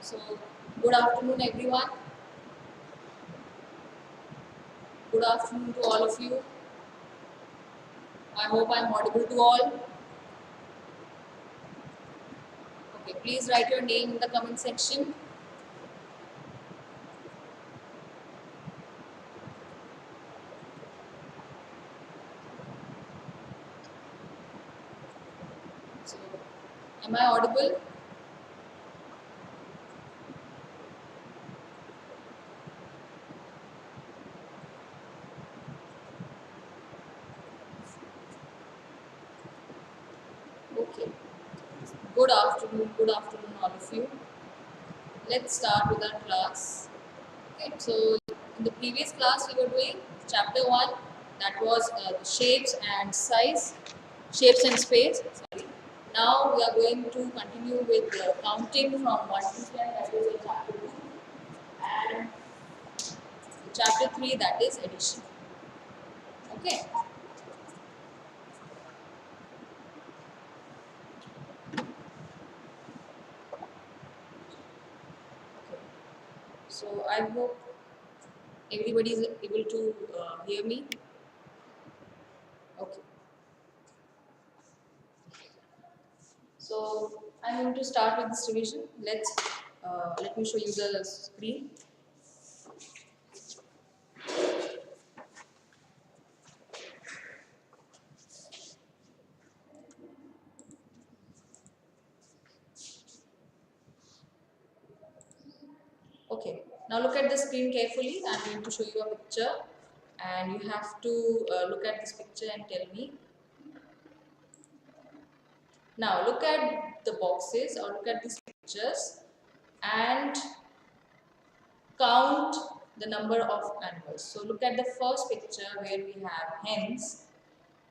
So, good afternoon, everyone. Good afternoon to all of you. I hope I'm audible to all. Okay, please write your name in the comment section. So, am I audible? Okay. Good afternoon, all of you. Let's start with our class. Okay, so in the previous class we were doing chapter 1, that was the shapes and size, shapes and space. Sorry. Now we are going to continue with counting from 1 to 10, that is the chapter 2, and chapter 3, that is addition. Okay. So I hope everybody is able to hear me. Okay. So I'm going to start with this revision. Let me show you the screen. Okay. Now look at the screen carefully. I'm going to show you a picture, and you have to look at this picture and tell me. Now look at the boxes or look at these pictures and count the number of animals. So look at the first picture where we have hens,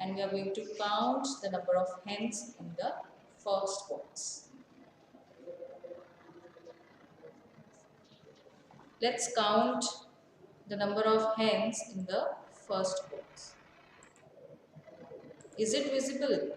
and we are going to count the number of hens in the first box. Let's count the number of hens in the first box. Is it visible?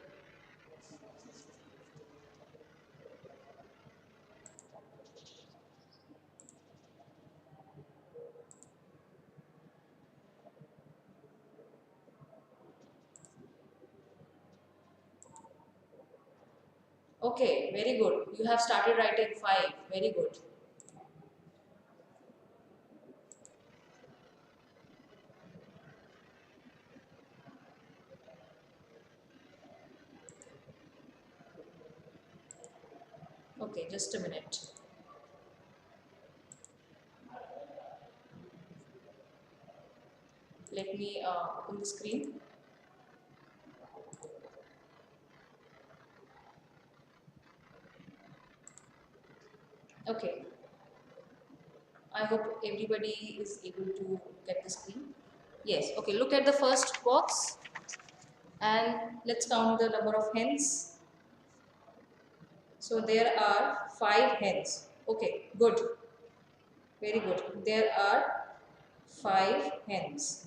Okay, very good. You have started writing 5. Very good. Okay, just a minute. Let me open the screen. Okay. I hope everybody is able to get the screen. Yes. Okay, look at the first box and let's count the number of hens. So there are 5 hens. Okay, good. Very good. There are 5 hens.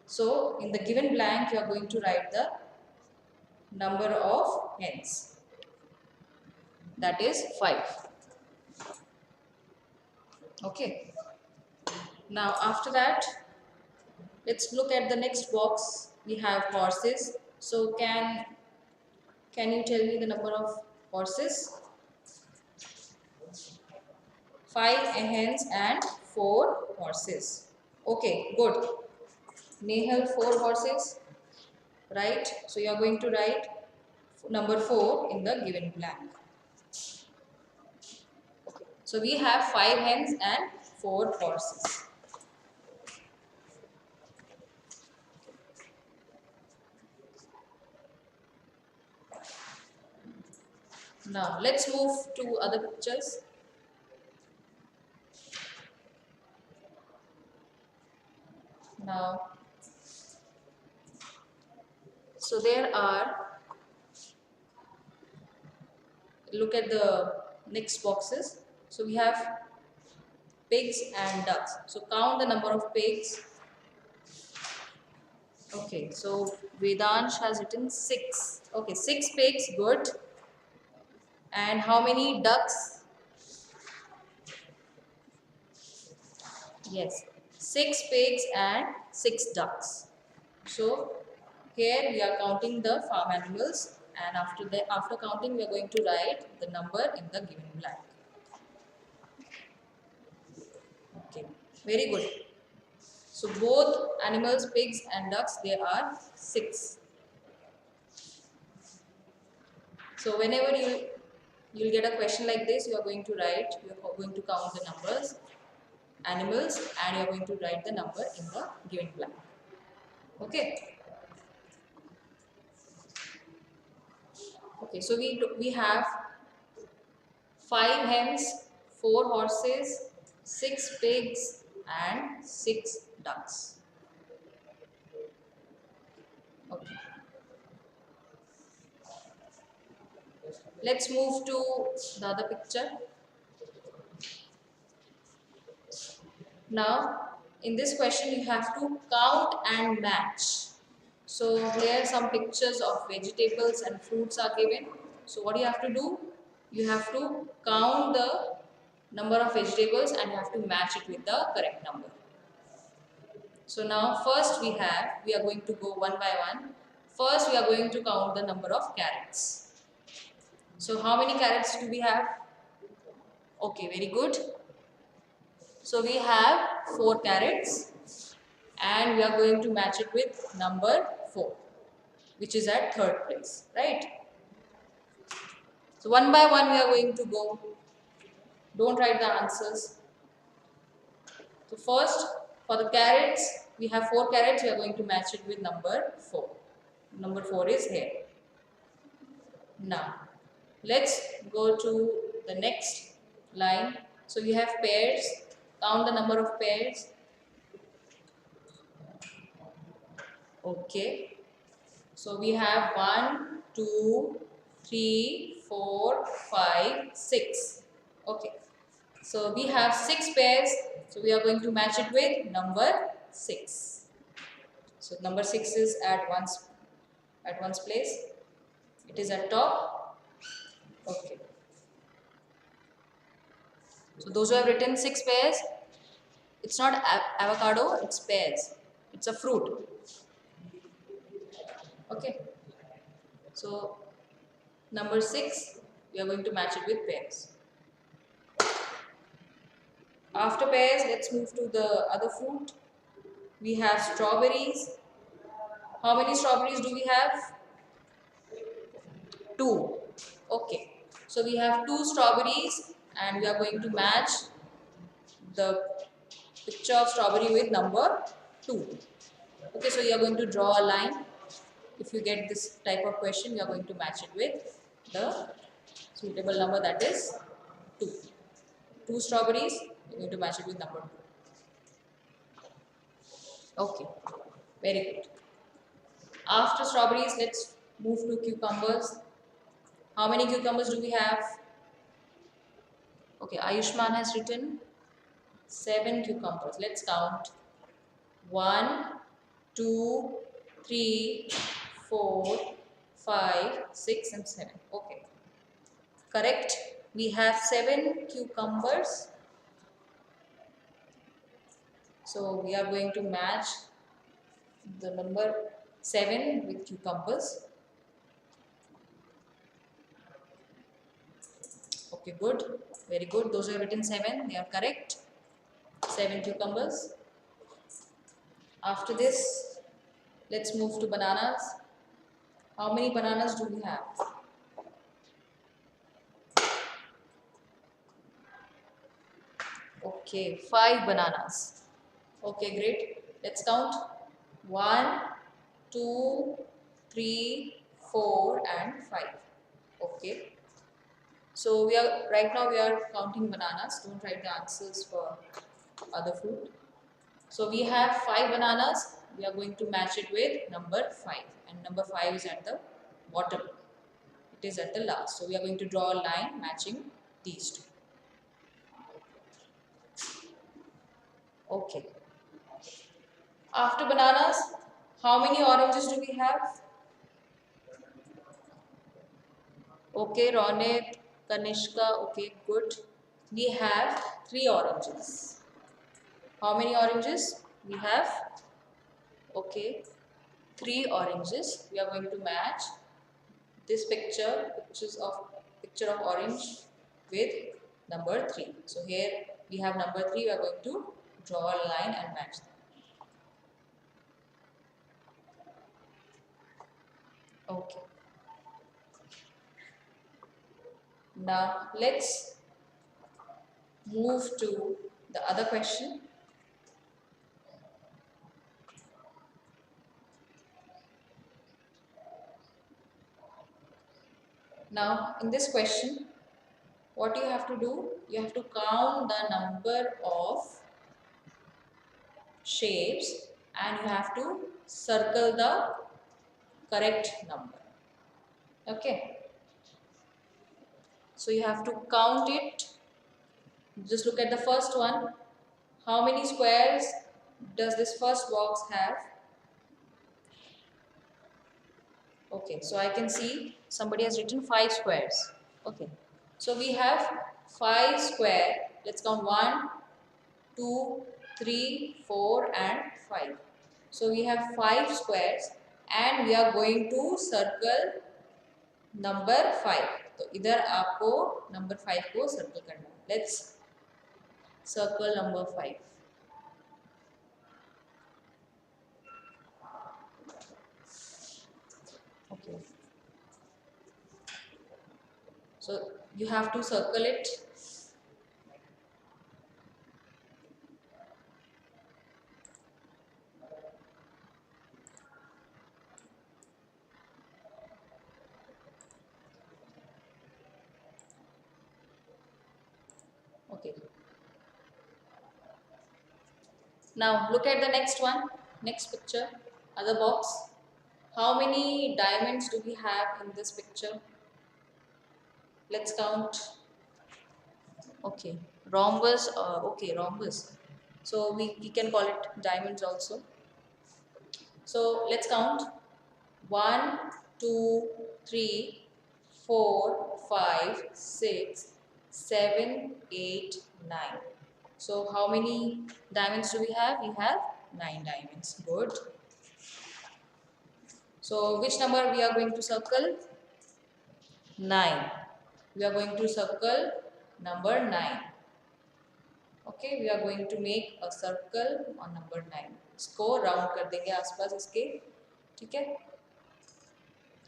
So in the given blank, you are going to write the number of hens. That is 5. Okay. Now after that, let's look at the next box. We have horses. So can you tell me the number of horses? 5 hens and 4 horses. Okay, good. Nehal, 4 horses. Right? So you are going to write number 4 in the given blank. So we have 5 hens and 4 horses. Now let's move to other pictures. Now, so there are, look at the next boxes. So we have pigs and ducks. So count the number of pigs. Okay, so Vedansh has written 6. Okay, 6 pigs, good. And how many ducks? Yes, 6 pigs and 6 ducks. So here we are counting the farm animals, and after counting we are going to write the number in the given blank. Okay, very good. So both animals, pigs and ducks, they are 6. So whenever you'll get a question like this, you are going to write, you are going to count the numbers, animals, and you are going to write the number in the given blank. Okay. Okay. So we have 5 hens, 4 horses, 6 pigs, and 6 ducks. Okay. Let's move to the other picture. Now, in this question, you have to count and match. So, here some pictures of vegetables and fruits are given. So, what you have to do? You have to count the number of vegetables and you have to match it with the correct number. So, now first we are going to go one by one. First, we are going to count the number of carrots. So, how many carrots do we have? Okay, very good. So we have 4 carrots and we are going to match it with number 4, which is at 3rd place, right? So one by one we are going to go. Don't write the answers. So first, for the carrots, we have 4 carrots, we are going to match it with number 4. Number 4 is here. Now, let's go to the next line. So we have pears. Count the number of pears. Okay. So we have 1, 2, 3, 4, 5, 6. Okay. So we have 6 pairs. So we are going to match it with number 6. So number 6 is at one's place. It is at top. Okay. So those who have written 6 pairs, it's not avocado, it's pears. It's a fruit. Okay. So number 6, we are going to match it with pears. After pears, let's move to the other fruit. We have strawberries. How many strawberries do we have? 2. Okay. So we have 2 strawberries and we are going to match the picture of strawberry with number 2. Okay, so you are going to draw a line. If you get this type of question, you are going to match it with the suitable number, that is 2. 2 strawberries, you are going to match it with number 2. Okay, very good. After strawberries, let's move to cucumbers. How many cucumbers do we have? Okay, Ayushman has written 7 cucumbers. Let's count. 1, 2, 3, 4, 5, 6 and 7. Okay. Correct. We have 7 cucumbers. So we are going to match the number 7 with cucumbers. Okay, good. Very good. Those who have written 7, they are correct. 7 cucumbers. After this, let's move to bananas. How many bananas do we have? Okay, 5 bananas. Okay, great. Let's count. 1, 2, 3, 4 and 5. Okay. So right now we are counting bananas. Don't write the answers for other fruit. So we have 5 bananas. We are going to match it with number 5. And number 5 is at the bottom. It is at the last. So we are going to draw a line matching these two. Okay. After bananas, how many oranges do we have? Okay, Ronit. Kanishka, okay, good. We have 3 oranges. How many oranges? We have, okay, 3 oranges. We are going to match this picture of orange with number 3. So here we have number 3. We are going to draw a line and match them. Okay. Now let's move to the other question. Now in this question, what you have to do, you have to count the number of shapes and you have to circle the correct number. Okay. So you have to count it. Just look at the first one. How many squares does this first box have? Okay, so I can see somebody has written 5 squares. Okay, so we have 5 square. Let's count 1, 2, 3, 4 and 5. So we have 5 squares and we are going to circle number 5. तो इधर आपको number 5 को circle करना है. Let's circle number 5. Okay. So you have to circle it. Okay. Now look at the next one, next picture, other box. How many diamonds do we have in this picture? Let's count. Okay, rhombus. Okay, rhombus. So we can call it diamonds also. So let's count. 1, 2, 3, 4, 5, 6, 7, 8, 9. So how many diamonds do we have? We have 9 diamonds. Good. So which number we are going to circle? 9. We are going to circle number 9. Okay, we are going to make a circle on number 9. इसको round कर देंगे आसपास इसके, ठीक है?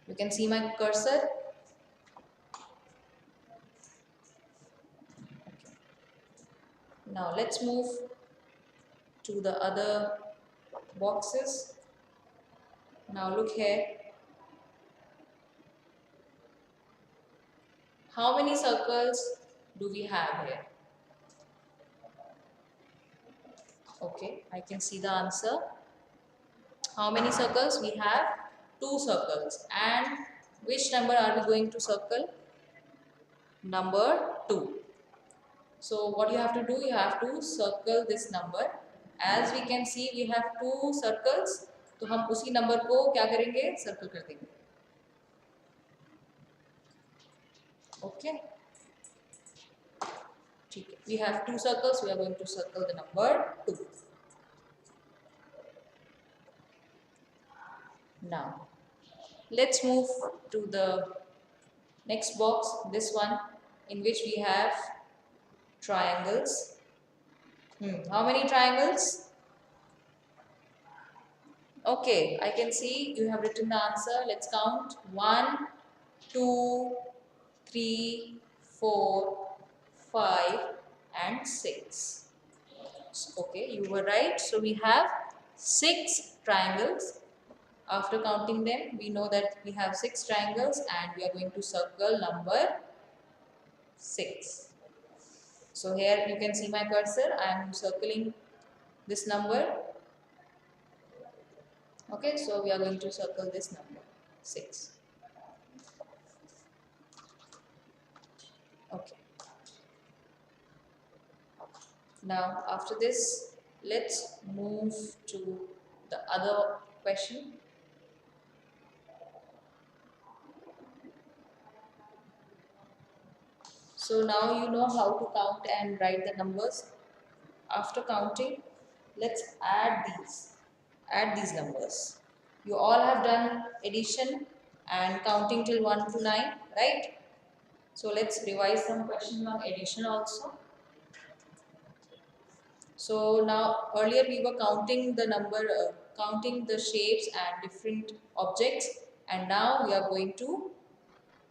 You can see my cursor. Okay. Now let's move to the other boxes. Now look here. How many circles do we have here? Okay, I can see the answer. How many circles? We have 2 circles. And which number are we going to circle? Number 2. So what you have to do, you have to circle this number. As we can see, we have 2 circles. तो हम उसी number को क्या करेंगे? Circle कर देंगे. Okay. ठीक है. We have 2 circles. We are going to circle the number 2. Now, let's move to the next box. This one, in which we have triangles. How many triangles? Okay, I can see you have written the answer. Let's count. 1, 2, 3, 4, 5 and 6. Okay, you were right. So we have 6 triangles. After counting them, we know that we have 6 triangles and we are going to circle number 6. So here you can see my cursor. I am circling this number. Okay, so we are going to circle this number 6. Okay. Now after this, let's move to the other question. So now you know how to count and write the numbers. After counting, let's add these numbers. You all have done addition and counting till 1 to 9, right? So let's revise some questions on addition also. So now earlier we were counting the counting the shapes and different objects, and now we are going to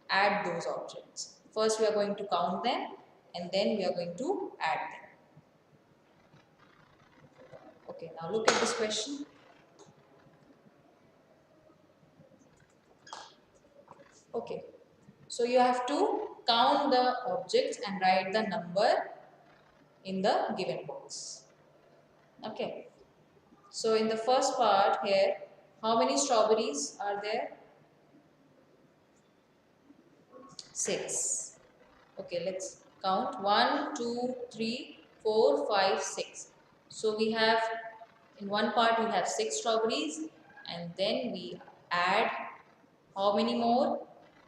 add those objects. First we are going to count them and then we are going to add them. Okay, now look at this question. Okay, so you have to count the objects and write the number in the given box. Okay, so in the first part here, how many strawberries are there? 6. Okay, let's count 1, 2, 3, 4, 5, 6. So we have, in one part we have 6 strawberries, and then we add how many more?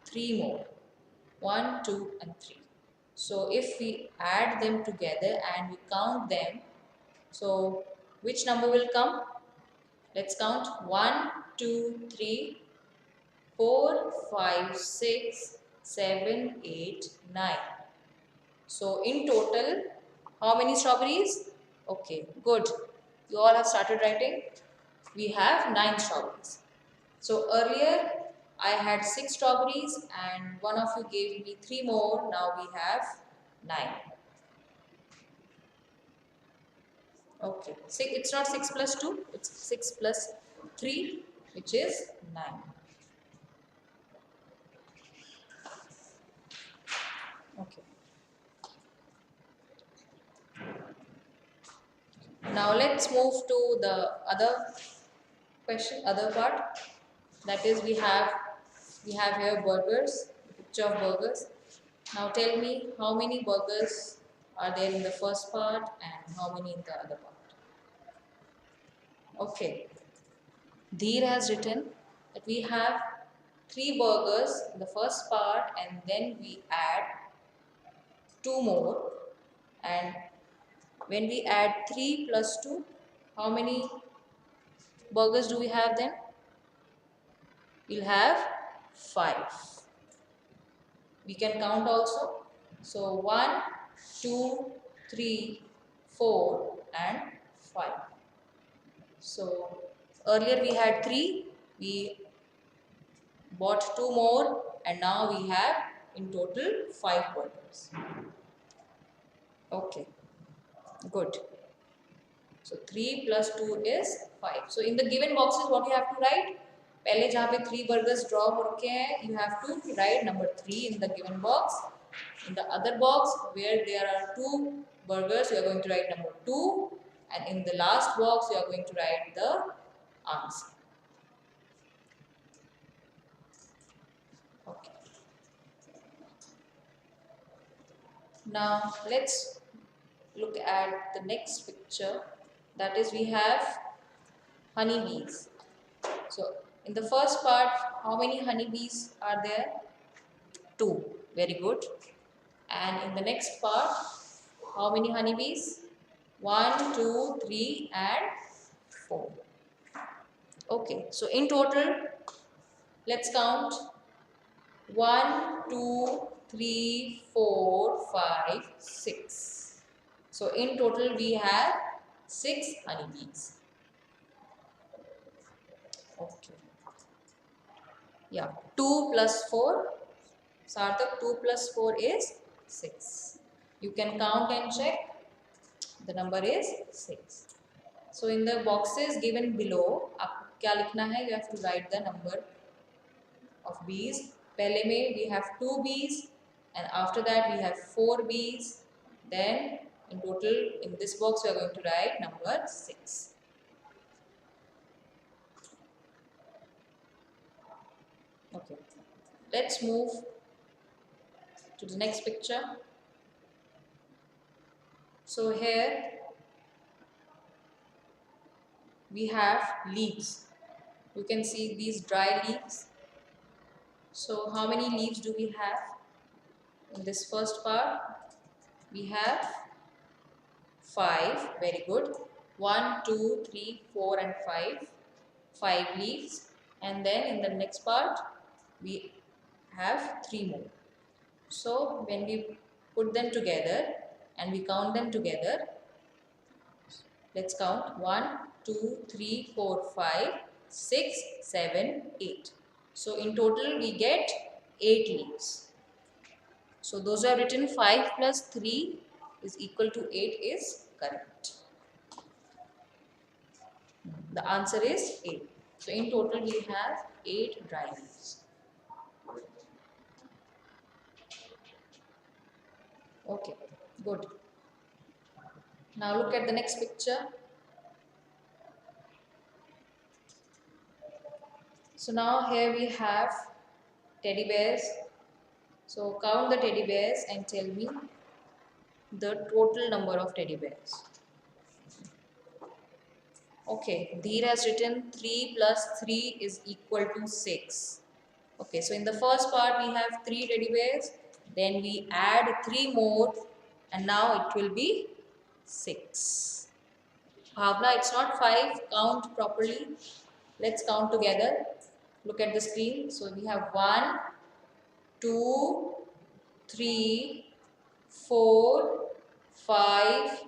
3 more. 1, 2 and 3. So if we add them together and we count them, so which number will come? Let's count 1, 2, 3, 4, 5, 6, 7, 8, 9. So in total, how many strawberries? Okay, good. You all have started writing. We have 9 strawberries. So earlier I had 6 strawberries and one of you gave me 3 more. Now we have 9. Okay, it's not 6 plus 2, it's 6 plus 3, which is 9. Okay. Now let's move to the other part. That is, we have here burgers, picture of burgers. Now tell me how many burgers are there in the first part and how many in the other part. Okay, Dheer has written that we have 3 burgers in the first part and then we add 2 more, and when we add 3 plus 2, how many burgers do we have then? We'll have 5. We can count also. So 1, 2, 3, 4 and 5. So earlier we had 3, we bought 2 more, and now we have in total 5 burgers. Okay, good. So 3 plus 2 is 5. So in the given boxes, what you have to write? पहले जहाँ पे 3 burgers draw हो रखे हैं, you have to write number 3 in the given box. In the other box where there are 2 burgers, you are going to write number 2, and in the last box you are going to write the answer. Okay. Now let's look at the next picture. That is, we have honeybees. So in the first part, how many honeybees are there? 2. Very good. And in the next part, how many honeybees? 1, 2, 3 and 4. Okay, so in total, let's count 1, 2, 3, 4, 5, 6. So in total, we have 6 honeybees. Okay. Yeah, 2 plus 4. Sarthak, 2 plus 4 is 6. You can count and check. The number is 6. So in the boxes given below, आपको क्या लिखना है? You have to write the number of bees. पहले में we have 2 bees, and after that we have 4 bees. Then in total in this box we are going to write number 6. Okay, let's move to the next picture. So here we have leaves. You can see these dry leaves. So how many leaves do we have? In this first part, we have 5. Very good. 1, 2, 3, 4 and 5. 5 leaves. And then in the next part, we have 3 more. So when we put them together and we count them together, let's count 1, 2, 3, 4, 5, 6, 7, 8. So in total we get 8 leaves. So those who have written 5 plus 3 is equal to 8 is correct. The answer is 8. So in total we have 8 dry leaves. Okay, good. Now look at the next picture. So now here we have teddy bears. So count the teddy bears and tell me the total number of teddy bears. Okay, Dheer has written 3 plus 3 is equal to 6. Okay, so in the first part we have 3 teddy bears, then we add 3 more and now it will be 6. Bhavna, it's not 5, count properly. Let's count together. Look at the screen. So we have 1, 2, 3, 4, 5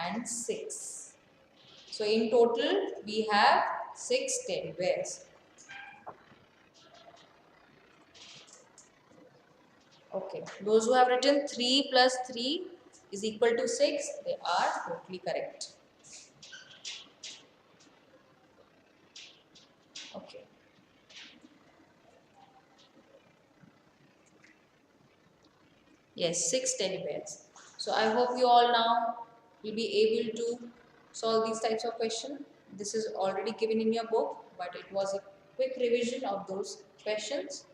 and 6. So in total we have 6 teddy bears. Okay, those who have written 3 plus 3 is equal to 6, they are totally correct. Okay. Yes, 6 teddy bears. So I hope you all now will be able to solve these types of questions. This is already given in your book, but it was a quick revision of those questions.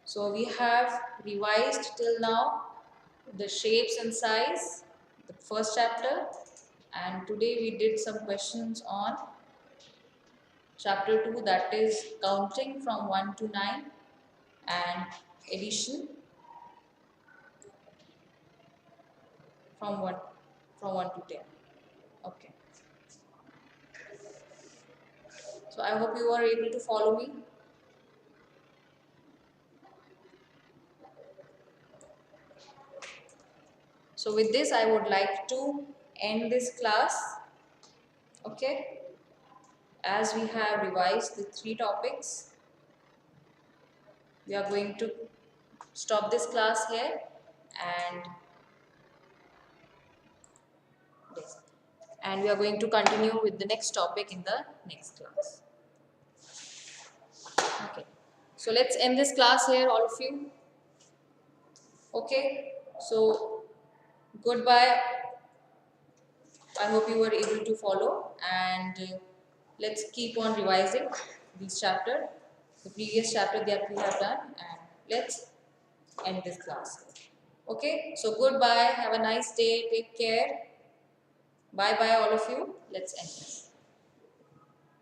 So we have revised till now the shapes and size, the first chapter, and today we did some questions on chapter 2, that is counting from 1 to 9 and addition from 1 to 10. Okay. So I hope you are able to follow me. So with this I would like to end this class. Okay. As we have revised the 3 topics, we are going to stop this class here and yes, and we are going to continue with the next topic in the next class. Okay. So let's end this class here, all of you. Okay. So goodbye. I hope you were able to follow and let's keep on revising this chapter, the previous chapter that we have done, and let's end this class. Okay, so goodbye, have a nice day, take care. Bye bye all of you. Let's end this.